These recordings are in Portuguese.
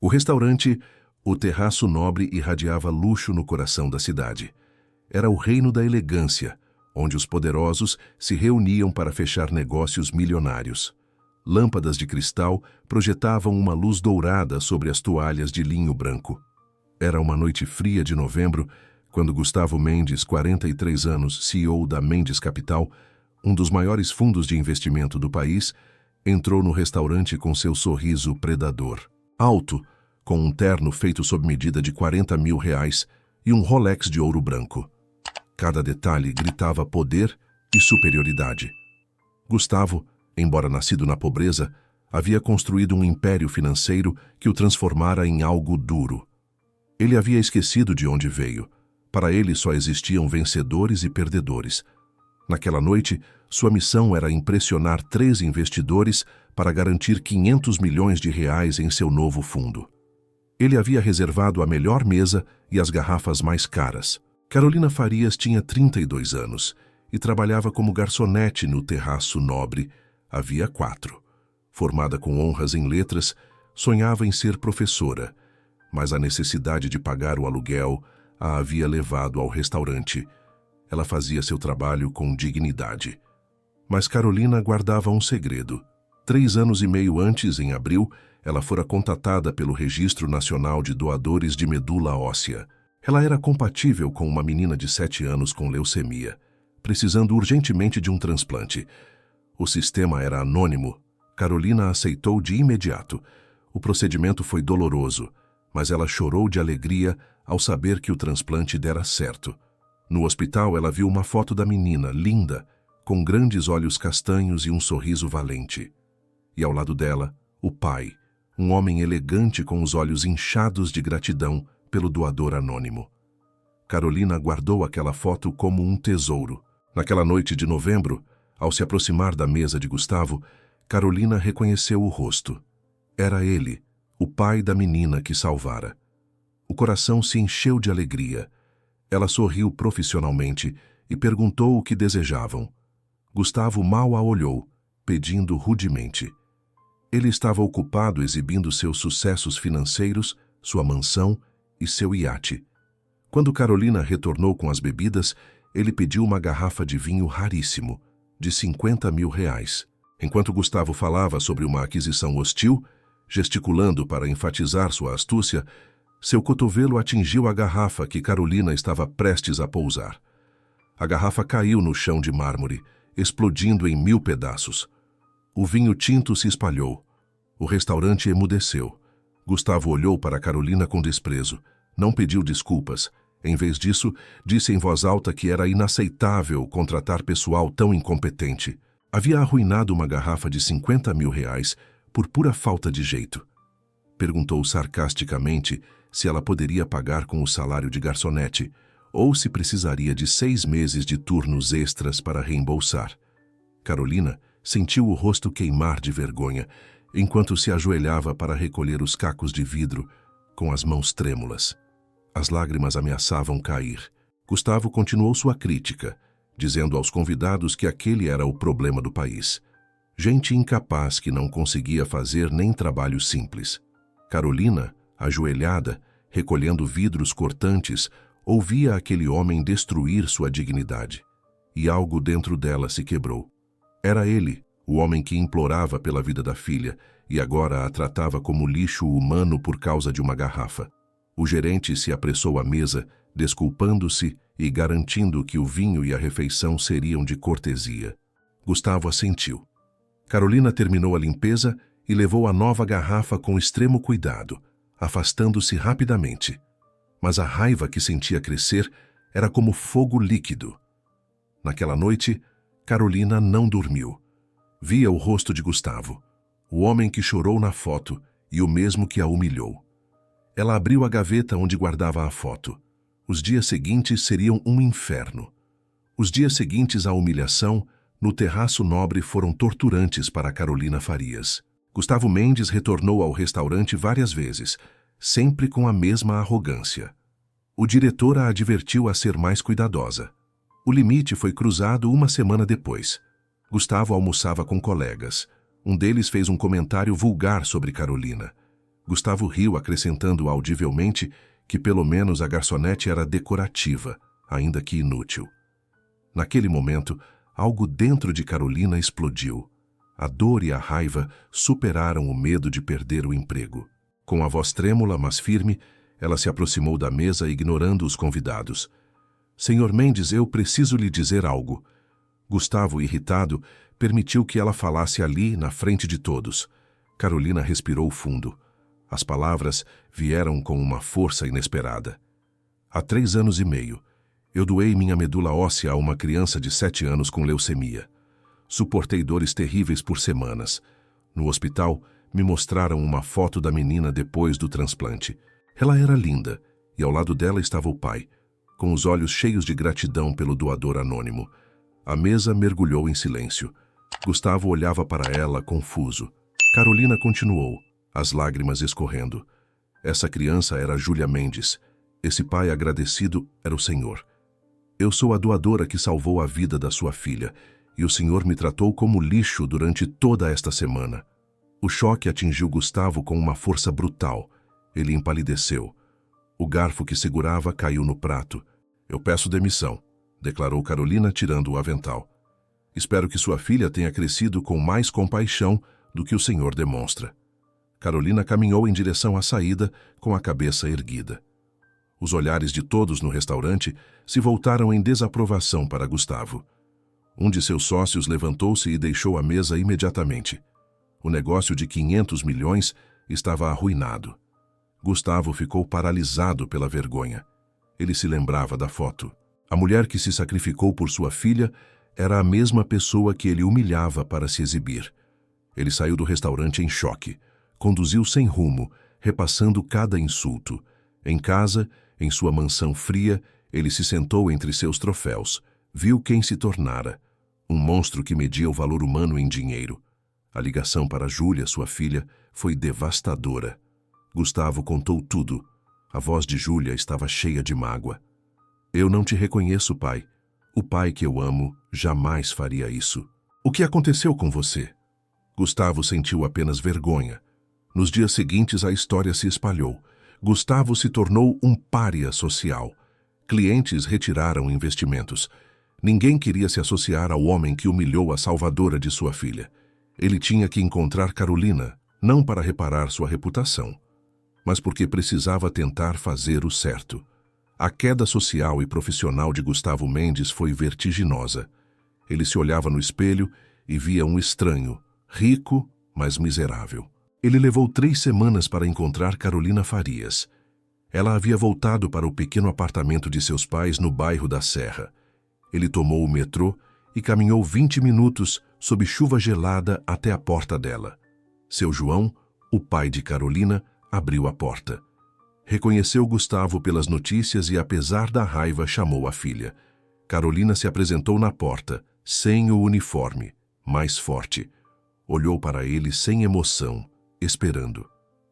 O restaurante, o Terraço Nobre, irradiava luxo no coração da cidade. Era o reino da elegância, onde os poderosos se reuniam para fechar negócios milionários. Lâmpadas de cristal projetavam uma luz dourada sobre as toalhas de linho branco. Era uma noite fria de novembro, quando Gustavo Mendes, 43 anos, CEO da Mendes Capital, um dos maiores fundos de investimento do país, entrou no restaurante com seu sorriso predador. Alto, com um terno feito sob medida de R$40 mil e um Rolex de ouro branco. Cada detalhe gritava poder e superioridade. Gustavo, embora nascido na pobreza, havia construído um império financeiro que o transformara em algo duro. Ele havia esquecido de onde veio. Para ele só existiam vencedores e perdedores. Naquela noite, sua missão era impressionar 3 investidores para garantir R$500 milhões em seu novo fundo. Ele havia reservado a melhor mesa e as garrafas mais caras. Carolina Farias tinha 32 anos e trabalhava como garçonete no Terraço Nobre havia 4. Formada com honras em letras, sonhava em ser professora, mas a necessidade de pagar o aluguel a havia levado ao restaurante. Ela fazia seu trabalho com dignidade. Mas Carolina guardava um segredo. 3 anos e meio antes, em abril, ela fora contatada pelo Registro Nacional de Doadores de Medula Óssea. Ela era compatível com uma menina de 7 anos com leucemia, precisando urgentemente de um transplante. O sistema era anônimo. Carolina aceitou de imediato. O procedimento foi doloroso, mas ela chorou de alegria ao saber que o transplante dera certo. No hospital, ela viu uma foto da menina, linda, com grandes olhos castanhos e um sorriso valente. E ao lado dela, o pai, um homem elegante com os olhos inchados de gratidão pelo doador anônimo. Carolina guardou aquela foto como um tesouro. Naquela noite de novembro, ao se aproximar da mesa de Gustavo, Carolina reconheceu o rosto. Era ele, o pai da menina que salvara. O coração se encheu de alegria. Ela sorriu profissionalmente e perguntou o que desejavam. Gustavo mal a olhou, pedindo rudemente. Ele estava ocupado exibindo seus sucessos financeiros, sua mansão e seu iate. Quando Carolina retornou com as bebidas, ele pediu uma garrafa de vinho raríssimo, de R$50 mil. Enquanto Gustavo falava sobre uma aquisição hostil, gesticulando para enfatizar sua astúcia, seu cotovelo atingiu a garrafa que Carolina estava prestes a pousar. A garrafa caiu no chão de mármore, explodindo em 1000 pedaços. O vinho tinto se espalhou. O restaurante emudeceu. Gustavo olhou para Carolina com desprezo. Não pediu desculpas. Em vez disso, disse em voz alta que era inaceitável contratar pessoal tão incompetente. Havia arruinado uma garrafa de R$50 mil por pura falta de jeito. Perguntou sarcasticamente se ela poderia pagar com o salário de garçonete ou se precisaria de 6 meses de turnos extras para reembolsar. Carolina sentiu o rosto queimar de vergonha enquanto se ajoelhava para recolher os cacos de vidro com as mãos trêmulas. As lágrimas ameaçavam cair. Gustavo continuou sua crítica, dizendo aos convidados que aquele era o problema do país. Gente incapaz que não conseguia fazer nem trabalho simples. Carolina, ajoelhada, recolhendo vidros cortantes, ouvia aquele homem destruir sua dignidade. E algo dentro dela se quebrou. Era ele, o homem que implorava pela vida da filha, e agora a tratava como lixo humano por causa de uma garrafa. O gerente se apressou à mesa, desculpando-se e garantindo que o vinho e a refeição seriam de cortesia. Gustavo assentiu. Carolina terminou a limpeza e levou a nova garrafa com extremo cuidado, afastando-se rapidamente. Mas a raiva que sentia crescer era como fogo líquido. Naquela noite, Carolina não dormiu. Via o rosto de Gustavo, o homem que chorou na foto e o mesmo que a humilhou. Ela abriu a gaveta onde guardava a foto. Os dias seguintes seriam um inferno. Os dias seguintes à humilhação, no Terraço Nobre, foram torturantes para Carolina Farias. Gustavo Mendes retornou ao restaurante várias vezes, sempre com a mesma arrogância. O diretor a advertiu a ser mais cuidadosa. O limite foi cruzado uma semana depois. Gustavo almoçava com colegas. Um deles fez um comentário vulgar sobre Carolina. Gustavo riu, acrescentando audivelmente que pelo menos a garçonete era decorativa, ainda que inútil. Naquele momento, algo dentro de Carolina explodiu. A dor e a raiva superaram o medo de perder o emprego. Com a voz trêmula, mas firme, ela se aproximou da mesa, ignorando os convidados. Senhor Mendes, eu preciso lhe dizer algo. Gustavo, irritado, permitiu que ela falasse ali, na frente de todos. Carolina respirou fundo. As palavras vieram com uma força inesperada. Há 3 anos e meio, eu doei minha medula óssea a uma criança de 7 anos com leucemia. Suportei dores terríveis por semanas. No hospital, me mostraram uma foto da menina depois do transplante. Ela era linda, e ao lado dela estava o pai, com os olhos cheios de gratidão pelo doador anônimo. A mesa mergulhou em silêncio. Gustavo olhava para ela, confuso. Carolina continuou, as lágrimas escorrendo. Essa criança era Júlia Mendes. Esse pai agradecido era o Senhor. Eu sou a doadora que salvou a vida da sua filha, e o Senhor me tratou como lixo durante toda esta semana. O choque atingiu Gustavo com uma força brutal. Ele empalideceu. O garfo que segurava caiu no prato. Eu peço demissão, declarou Carolina, tirando o avental. Espero que sua filha tenha crescido com mais compaixão do que o Senhor demonstra. Carolina caminhou em direção à saída, com a cabeça erguida. Os olhares de todos no restaurante se voltaram em desaprovação para Gustavo. Um de seus sócios levantou-se e deixou a mesa imediatamente. O negócio de 500 milhões estava arruinado. Gustavo ficou paralisado pela vergonha. Ele se lembrava da foto. A mulher que se sacrificou por sua filha era a mesma pessoa que ele humilhava para se exibir. Ele saiu do restaurante em choque. Conduziu sem rumo, repassando cada insulto. Em casa, em sua mansão fria, ele se sentou entre seus troféus. Viu quem se tornara. Um monstro que media o valor humano em dinheiro. A ligação para Júlia, sua filha, foi devastadora. Gustavo contou tudo. A voz de Júlia estava cheia de mágoa. Eu não te reconheço, pai. O pai que eu amo jamais faria isso. O que aconteceu com você? Gustavo sentiu apenas vergonha. Nos dias seguintes, a história se espalhou. Gustavo se tornou um pária social. Clientes retiraram investimentos. Ninguém queria se associar ao homem que humilhou a salvadora de sua filha. Ele tinha que encontrar Carolina, não para reparar sua reputação, mas porque precisava tentar fazer o certo. A queda social e profissional de Gustavo Mendes foi vertiginosa. Ele se olhava no espelho e via um estranho, rico, mas miserável. Ele levou 3 semanas para encontrar Carolina Farias. Ela havia voltado para o pequeno apartamento de seus pais no bairro da Serra. Ele tomou o metrô e caminhou 20 minutos sob chuva gelada até a porta dela. Seu João, o pai de Carolina, abriu a porta. Reconheceu Gustavo pelas notícias e, apesar da raiva, chamou a filha. Carolina se apresentou na porta, sem o uniforme, mais forte. Olhou para ele sem emoção, esperando.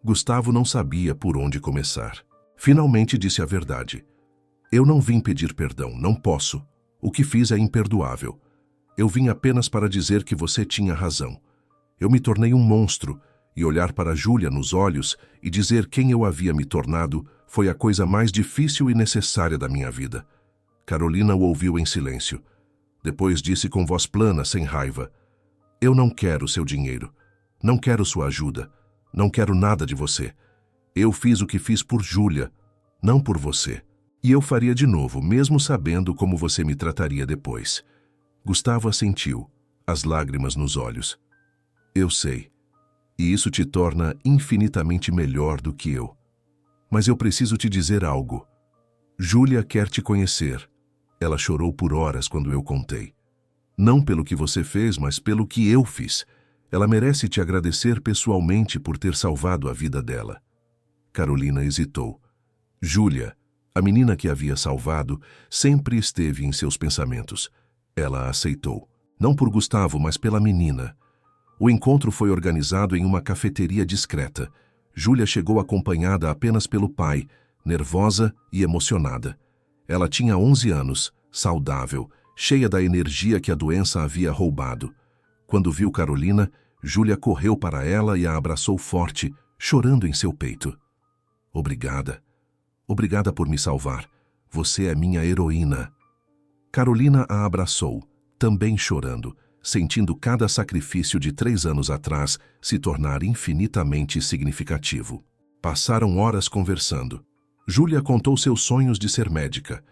Gustavo não sabia por onde começar. Finalmente disse a verdade. Eu não vim pedir perdão, não posso. O que fiz é imperdoável. Eu vim apenas para dizer que você tinha razão. Eu me tornei um monstro, e olhar para Júlia nos olhos e dizer quem eu havia me tornado foi a coisa mais difícil e necessária da minha vida. Carolina o ouviu em silêncio. Depois disse com voz plana, sem raiva. Eu não quero seu dinheiro. Não quero sua ajuda. Não quero nada de você. Eu fiz o que fiz por Júlia, não por você. E eu faria de novo, mesmo sabendo como você me trataria depois. Gustavo assentiu, as lágrimas nos olhos. Eu sei. E isso te torna infinitamente melhor do que eu. Mas eu preciso te dizer algo. Júlia quer te conhecer. Ela chorou por horas quando eu contei. Não pelo que você fez, mas pelo que eu fiz. Ela merece te agradecer pessoalmente por ter salvado a vida dela. Carolina hesitou. Júlia, a menina que havia salvado, sempre esteve em seus pensamentos. Ela aceitou. Não por Gustavo, mas pela menina. O encontro foi organizado em uma cafeteria discreta. Júlia chegou acompanhada apenas pelo pai, nervosa e emocionada. Ela tinha 11 anos, saudável, cheia da energia que a doença havia roubado. Quando viu Carolina, Júlia correu para ela e a abraçou forte, chorando em seu peito. Obrigada. Obrigada por me salvar. Você é minha heroína. Carolina a abraçou, também chorando, sentindo cada sacrifício de 3 anos atrás se tornar infinitamente significativo. Passaram horas conversando. Júlia contou seus sonhos de ser médica.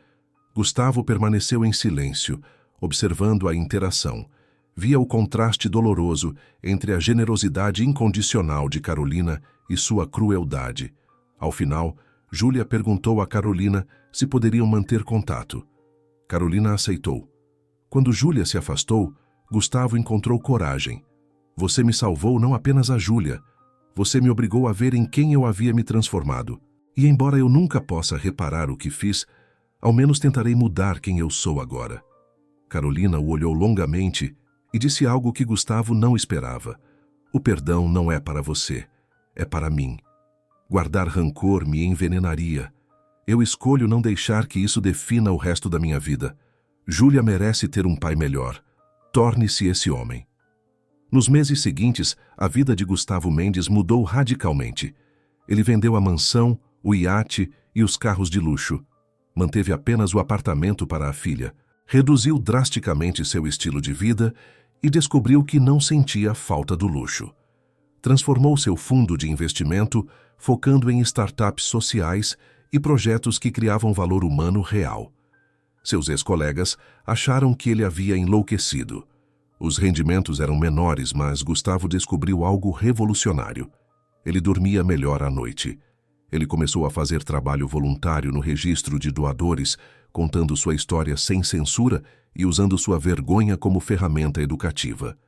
Gustavo permaneceu em silêncio, observando a interação. Via o contraste doloroso entre a generosidade incondicional de Carolina e sua crueldade. Ao final, Júlia perguntou a Carolina se poderiam manter contato. Carolina aceitou. Quando Júlia se afastou, Gustavo encontrou coragem. Você me salvou não apenas a Júlia. Você me obrigou a ver em quem eu havia me transformado. E embora eu nunca possa reparar o que fiz, ao menos tentarei mudar quem eu sou agora. Carolina o olhou longamente e disse algo que Gustavo não esperava. O perdão não é para você, é para mim. Guardar rancor me envenenaria. Eu escolho não deixar que isso defina o resto da minha vida. Júlia merece ter um pai melhor. Torne-se esse homem. Nos meses seguintes, a vida de Gustavo Mendes mudou radicalmente. Ele vendeu a mansão, o iate e os carros de luxo. Manteve apenas o apartamento para a filha. Reduziu drasticamente seu estilo de vida e descobriu que não sentia falta do luxo. Transformou seu fundo de investimento focando em startups sociais e projetos que criavam valor humano real. Seus ex-colegas acharam que ele havia enlouquecido. Os rendimentos eram menores, mas Gustavo descobriu algo revolucionário. Ele dormia melhor à noite. Ele começou a fazer trabalho voluntário no registro de doadores, contando sua história sem censura e usando sua vergonha como ferramenta educativa.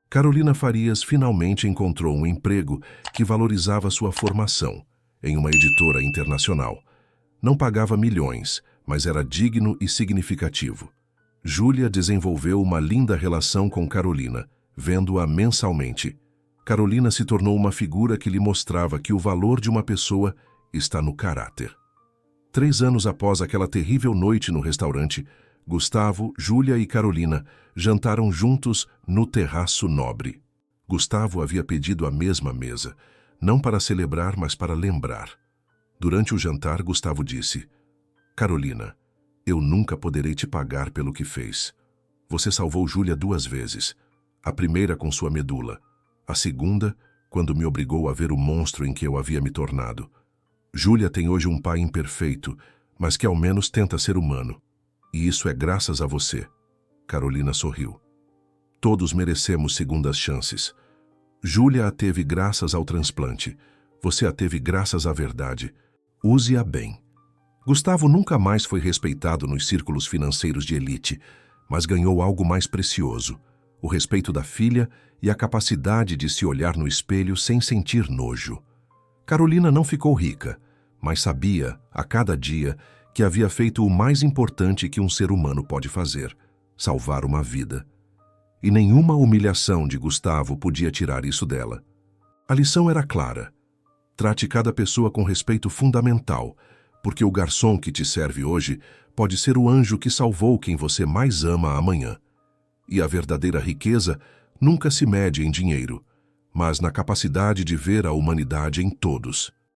Carolina Farias finalmente encontrou um emprego que valorizava sua formação, em uma editora internacional. Não pagava milhões, mas era digno e significativo. Júlia desenvolveu uma linda relação com Carolina, vendo-a mensalmente. Carolina se tornou uma figura que lhe mostrava que o valor de uma pessoa está no caráter. 3 anos após aquela terrível noite no restaurante, Gustavo, Júlia e Carolina jantaram juntos no Terraço Nobre. Gustavo havia pedido a mesma mesa, não para celebrar, mas para lembrar. Durante o jantar, Gustavo disse: Carolina, eu nunca poderei te pagar pelo que fez. Você salvou Júlia 2 vezes. A primeira com sua medula. A segunda, quando me obrigou a ver o monstro em que eu havia me tornado. Júlia tem hoje um pai imperfeito, mas que ao menos tenta ser humano. E isso é graças a você. Carolina sorriu. Todos merecemos segundas chances. Júlia a teve graças ao transplante. Você a teve graças à verdade. Use-a bem. Gustavo nunca mais foi respeitado nos círculos financeiros de elite, mas ganhou algo mais precioso: o respeito da filha e a capacidade de se olhar no espelho sem sentir nojo. Carolina não ficou rica, mas sabia, a cada dia, que havia feito o mais importante que um ser humano pode fazer: salvar uma vida. E nenhuma humilhação de Gustavo podia tirar isso dela. A lição era clara: trate cada pessoa com respeito fundamental, porque o garçom que te serve hoje pode ser o anjo que salvou quem você mais ama amanhã. E a verdadeira riqueza nunca se mede em dinheiro, mas na capacidade de ver a humanidade em todos.